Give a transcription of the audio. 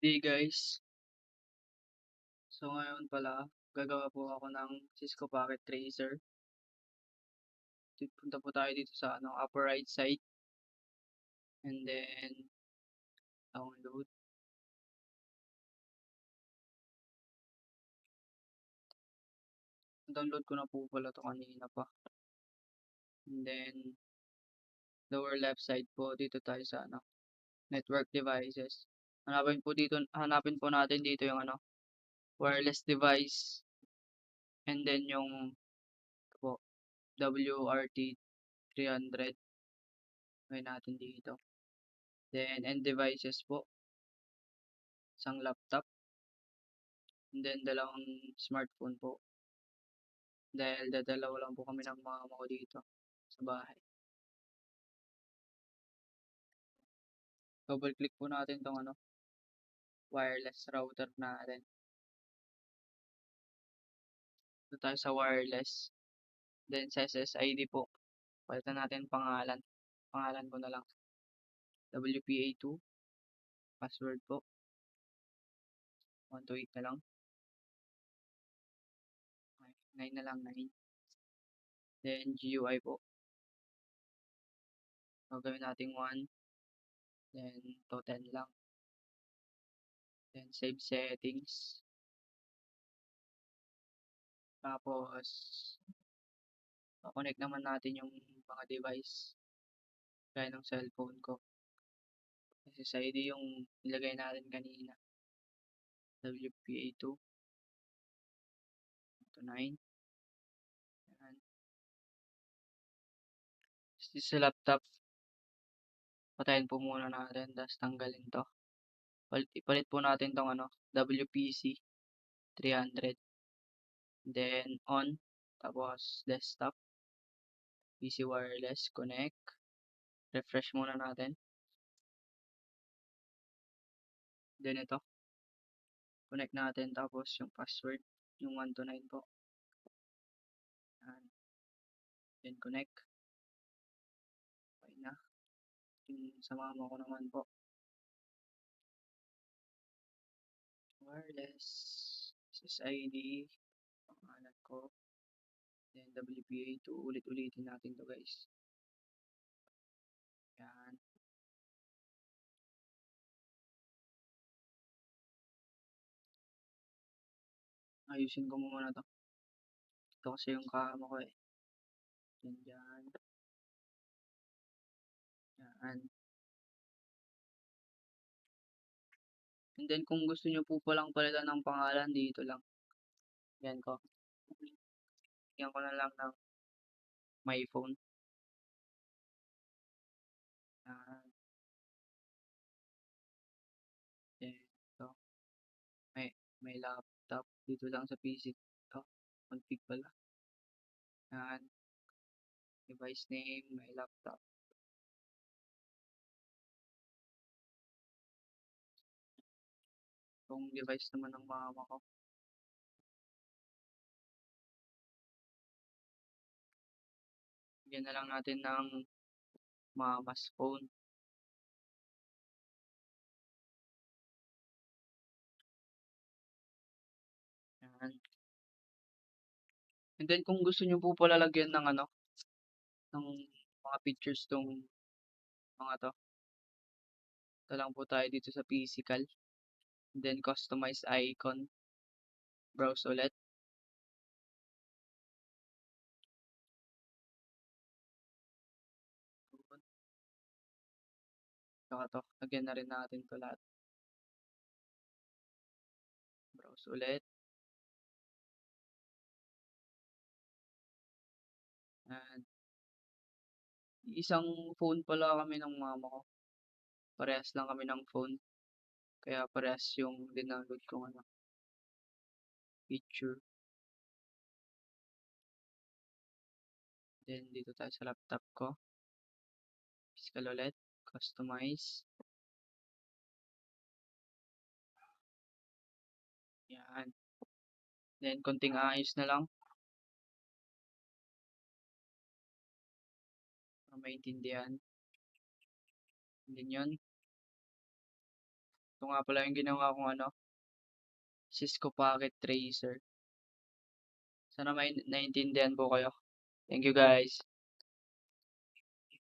Hey guys, so ngayon pala, gagawa po ako ng Cisco Packet Tracer. Punta po tayo dito sa upper right side and then download. Download ko na po pala to kanina pa. And then lower left side po, dito tayo sa network devices. Hanapin po natin dito yung wireless device and then yung po WRT 300. Gawin natin dito. Then end devices po, isang laptop. And then dalawang smartphone po. Dahil dadalawa lang po kami ng mama ko dito sa bahay. Double click po natin tong wireless router natin. Ito tayo sa wireless. Then sa SSID po, palitan natin pangalan. Pangalan ko na lang. WPA2. Password po. 128 na lang. 9 na lang, 9. Then GUI po. Gagawin natin 1. Then to 10 lang. Then save settings. Tapos, connect naman natin yung mga device. Gaya ng cellphone ko. SSID yung nilagay natin kanina. WPA2. Ito 9. Yan. Sa laptop, patayin po muna natin. Tapos tanggalin to. Ipalit po natin tong WPC 300. Then on. Tapos desktop. PC wireless. Connect. Refresh muna natin. Then ito. Connect natin. Tapos yung password. Yung 129 po. Yan. Then connect. Okay na. Yung sa mama ko naman po. Wireless. SSID. Pangalan ko. Then WPA2. Ulit-ulitin natin to guys. Yan. Ayusin ko muna to. Ito kasi yung kama ko eh. Yan dyan. Yan. And then kung gusto nyo po palang palitan ng pangalan, dito lang. Yan ko. Yan ko na lang ng my phone. Yan. Then ito. May laptop. Dito lang sa PC. Ito. Config pala. Yan. Device name. May laptop. Itong device naman ng mama ko. Bigyan na lang natin ng mama's phone. Yan. And then kung gusto nyo po pala lagyan ng ng mga pictures tong mga to. Ito lang po tayo dito sa physical. And then customize icon. Browse ulit. Saka to. Lagyan na rin natin to lahat. Browse ulit. And isang phone pala kami ng mama ko. Parehas lang kami ng phone. Kaya parehas yung dinownload kong picture. Then dito tayo sa laptop ko. Physical ulit. Customize. Yan. Then konting ayos na lang. Para maintindihan. And then yun. Ito nga pala yung ginawa kong ano, Cisco Pocket Tracer. Sana naintindihan po kayo. Thank you guys.